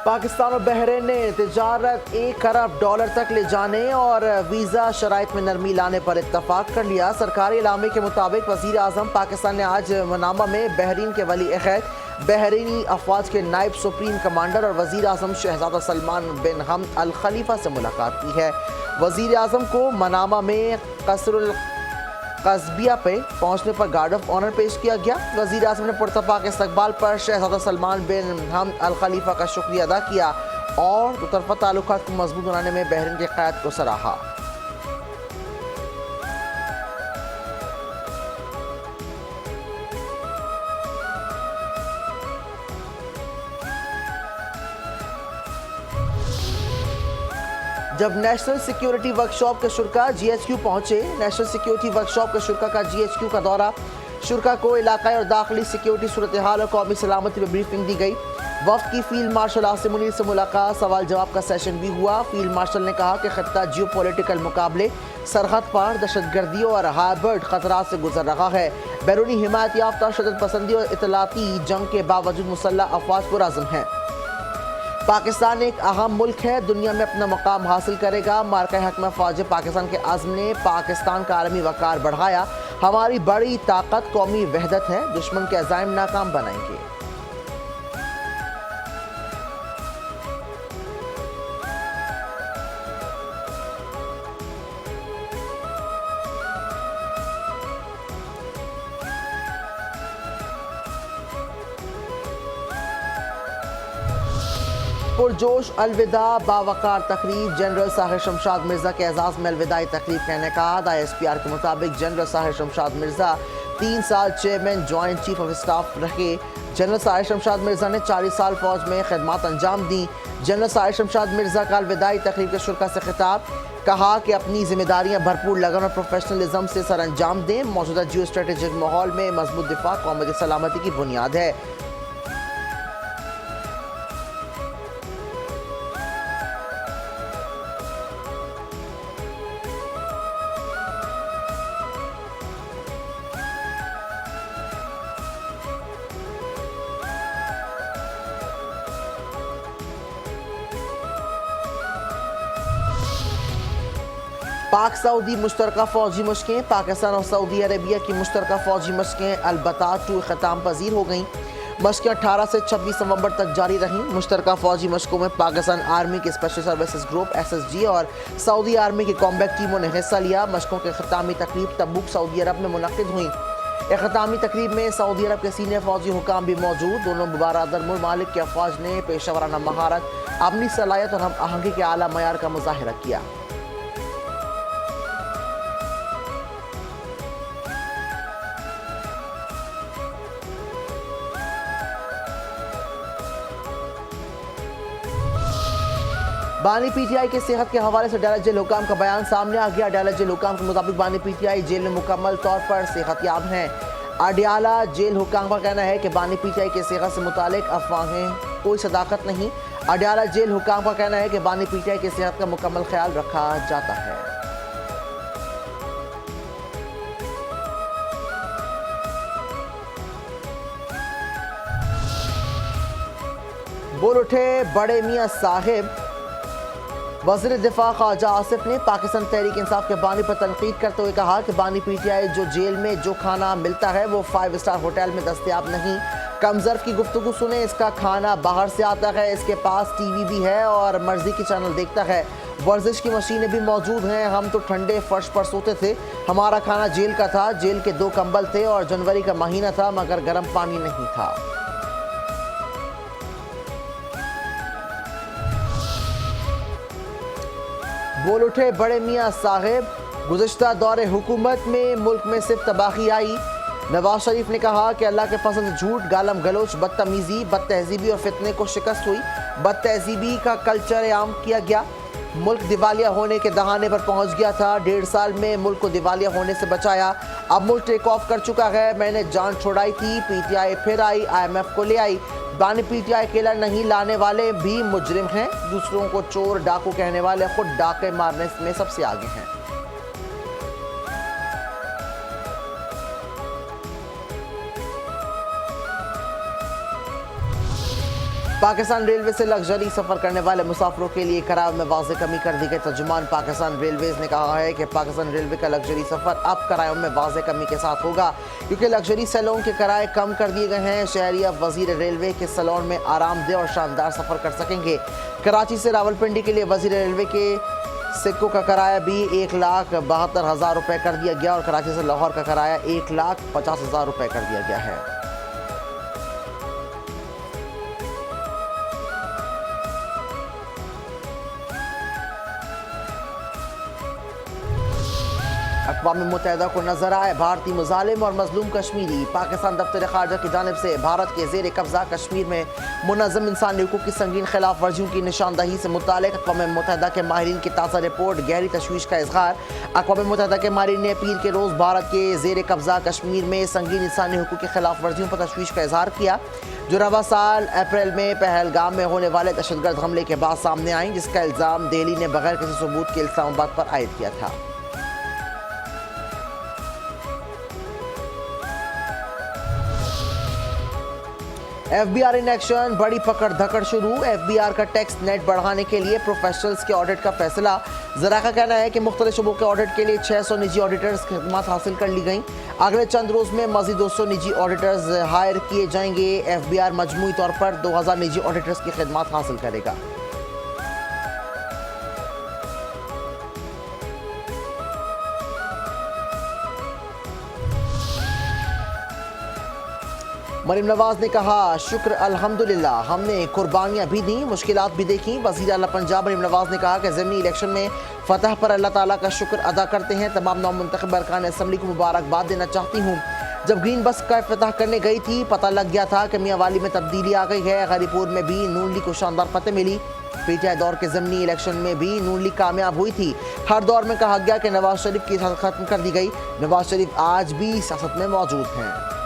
पाकिस्तान और बहरीन ने तिजारत $1 खरब तक ले जाने और वीज़ा शराइत में नरमी लाने पर इत्तफाक कर लिया। सरकारी इलामे के मुताबिक वज़ीर आज़म पाकिस्तान ने आज मनामा में बहरीन के वली अहद, बहरीनी अफवाज के नायब सुप्रीम कमांडर और वज़ीर आज़म शहज़ादा सलमान बिन हमद अल खलीफा से मुलाकात की है। वज़ीर आज़म को मनामा में कसरुल कस्बिया पे पहुंचने पर गार्ड ऑफ ऑनर पेश किया गया। वज़ीर आज़म ने पुरतपाक इस्तकबाल पर शहज़ादा सलमान बिन हमद अल खलीफा का शुक्रिया अदा किया और दोतरफ़ा ताल्लुकात को मजबूत बनाने में बहरीन की क़यादत को सराहा। जब नेशनल सिक्योरिटी वर्कशॉप के शुरा GHQ पहुंचे, नेशनल सिक्योरिटी वर्कशॉप के शुरा का GHQ का दौरा, शुरा को इलाकाई और दाखिली सिक्योरिटी सूरत हाल और कौमी सलामती पर ब्रीफिंग दी गई। वफ्द की फील्ड मार्शल आसिम मुनीर से मुलाकात, सवाल जवाब का सेशन भी हुआ। फील्ड मार्शल ने कहा कि खत्ता जियो पॉलिटिकल मुकाबले, सरहद पार दहशतगर्दी और हाइब्रिड खतरात से गुजर रहा है। बैरूनी हिमायत याफ्ता शदत पसंदी और इतलाती जंग के बावजूद मुसल्लह अफवाज पुरअज़्म हैं। पाकिस्तान एक अहम मुल्क है, दुनिया में अपना मकाम हासिल करेगा। मार्का हक में फौज पाकिस्तान के आज़म ने पाकिस्तान का आलमी वक़ार बढ़ाया। हमारी बड़ी ताकत कौमी वहदत है, दुश्मन के अज़ाइम नाकाम बनाएंगे। पुरजोश अलविदा बावकार तकरीब, जनरल साहिर शमशाद मिर्ज़ा के एजाज़ में अलविदाई तकरीब कहने का ISPR के मुताबिक जनरल साहिर शमशाद मिर्ज़ा 3 साल chairman joint chief of staff रहे। जनरल साहिर शमशाद मिर्ज़ा ने 40 साल फौज में खिदमत अंजाम दी। जनरल साहिर शमशाद मिर्ज़ा का अलविदाई तकरीब के शुरा से खिताब, कहा कि अपनी जिम्मेदारियां भरपूर लगन और प्रोफेशनलिज्म से सर अंजाम दें। मौजूदा जियो स्ट्रेटेजिक माहौल में मजबूत दिफा कौम की सलामती की बुनियाद है। पाक सऊदी मुश्तरका फ़ौजी मशक़ें, पाकिस्तान और सऊदी अरबिया की मुश्तरका फ़ौजी मशक़ें अलबत्ता ख़त्म पजीर हो गईं। मशक़ें 18 से 26 नवंबर तक जारी रहीं। मुश्तरका फ़ौजी मशक़ों में पाकिस्तान आर्मी की स्पेशल सर्विसेज ग्रुप SSG और सऊदी आर्मी की कॉम्बैट टीमों ने हिस्सा लिया। मशक़ों की ख़त्मी तकरीब तबूक सऊदी अरब में मुनक़िद हुई। ख़त्मी तकरीब में सऊदी अरब के सीनियर फ़ौजी हुकाम भी मौजूद। दोनों मुबारदर मुमालिक के अफवाज ने पेशेवराना महारत, अपनी सलाहियत और हम आहंगी के आला मयार का मुज़ाहिरा किया। बानी PTI के सेहत के हवाले से अडालत जेल हुकाम का बयान सामने आ गया। अडालत जेल हुकाम के मुताबिक बानी PTI जेल में मुकम्मल तौर पर सेहतयाब हैं। अडियाला जेल हुकाम का कहना है कि बानी PTI के सेहत से मुतालिक अफवाहें कोई सदाकत नहीं। अडियाला जेल हुकाम का कहना है कि बानी PTI की सेहत का मुकम्मल ख्याल रखा जाता है। बोल उठे बड़े मियां साहिब। वज़ीर दिफा ख्वाजा आसिफ ने पाकिस्तान तहरीक इंसाफ के बानी पर तनकीद करते हुए कहा कि बानी PTI जो जेल में जो खाना मिलता है वो 5 स्टार होटल में दस्तयाब नहीं। कमजर्फ की गुफ्तगू सुने, इसका खाना बाहर से आता है, इसके पास TV भी है और मर्जी की चैनल देखता है। वर्जिश की मशीनें भी मौजूद हैं। हम तो ठंडे फर्श पर सोते थे। हमारा खाना जेल का था, जेल के 2 कंबल थे और जनवरी का महीना था मगर गर्म पानी नहीं था। बोल उठे बड़े मियां साहिब। गुज़िश्ता दौरे हुकूमत में मुल्क में सिर्फ तबाही आई। नवाज शरीफ ने कहा कि अल्लाह के फजल से झूठ, गालम गलोच, बदतमीज़ी, बदतहजीबी और फितने को शिकस्त हुई। बदतहजीबी का कल्चर आम किया गया। मुल्क दिवालिया होने के दहाने पर पहुंच गया था। 1.5 साल में मुल्क को दिवालिया होने से बचाया। अब मुल्क टेक ऑफ कर चुका है। मैंने जान छोड़ाई थी, PTI फिर आई, IMF को ले आई। बानी PTI अकेला नहीं, लाने वाले भी मुजरिम हैं। दूसरों को चोर डाकू कहने वाले खुद डाके मारने में सबसे आगे हैं। पाकिस्तान रेलवे से लग्जरी सफर करने वाले मुसाफिरों के लिए किराए में वाज़ेह कमी कर दी गई। तर्जुमान पाकिस्तान रेलवेज ने कहा है कि पाकिस्तान रेलवे का लग्जरी सफर अब किरायों में वाज़ेह कमी के साथ होगा, क्योंकि लग्जरी सैलून के किराए कम कर दिए गए हैं। शहरी अब वजीर रेलवे के सैलून में आरामदेह और शानदार सफर कर सकेंगे। कराची से रावलपिंडी के लिए वजीर रेलवे के सिक्कों का किराया भी 1,72,000 रुपये कर दिया गया और कराची से लाहौर का किराया 1,50,000 रुपये कर दिया गया है। अक़वाम मुत्तहिदा को नजर आए भारतीय मुजालिम और मजलूम कश्मीरी। पाकिस्तान दफ्तर खारजा की जानिब से भारत के जेर कब्जा कश्मीर में मुनज़्ज़म इंसानी हुकूक़ की संगीन खिलाफ वर्जियों की निशानदही से मुताल्लिक़ अक़वाम मुत्तहिदा के माहिरीन की ताज़ा रिपोर्ट गहरी तशवीश का इज़हार। अक़वाम मुत्तहिदा के माहिरीन ने पीर के रोज़ भारत के जेर कब्जा कश्मीर में संगीन इंसानी हुकूक़ की खिलाफ वर्जियों पर तशवीश का इज़हार किया, जो रवा साल अप्रैल में पहलगाम में होने वाले दहशतगर्द हमले के बाद सामने आई, जिसका इल्ज़ाम दिल्ली ने बगैर किसी सबूत के इस्लामाबाद पर आयद किया था। FBI इन एक्शन, बड़ी पकड़ धकड़ शुरू। FBI का टैक्स नेट बढ़ाने के लिए प्रोफेशनल्स के ऑडिट का फैसला। जरा का कहना है कि मुख्तलिफ शुबों के ऑडिट के लिए 600 निजी ऑडिटर्स की खिदमत हासिल कर ली गई। अगले चंद रोज में मजीद 200 निजी ऑडिटर्स हायर किए जाएंगे। FBI मजमूई तौर पर 2000 निजी ऑडिटर्स की खिदमत हासिल करेगा। मरीम नवाज ने कहा, शुक्र अल्हम्दुलिल्लाह, हमने कुर्बानियाँ भी दी, मुश्किलात भी देखी। वज़ीर आला पंजाब मरीम नवाज ने कहा कि ज़मीनी इलेक्शन में फ़तह पर अल्लाह ताला का शुक्र अदा करते हैं। तमाम नौमुंतखब अरकान असम्बली को मुबारकबाद देना चाहती हूँ। जब ग्रीन बस का इफ्तिताह करने गई थी, पता लग गया था कि मियाँ वाली में तब्दीली आ गई है। गरीपुर में भी नून लीग को शानदार फतेह मिली। पीटीआई दौर के ज़मीनी इलेक्शन में भी नून लीग कामयाब हुई थी। हर दौर में कहा गया कि नवाज शरीफ की सियासत खत्म कर दी गई। नवाज शरीफ आज भी सियासत में मौजूद हैं।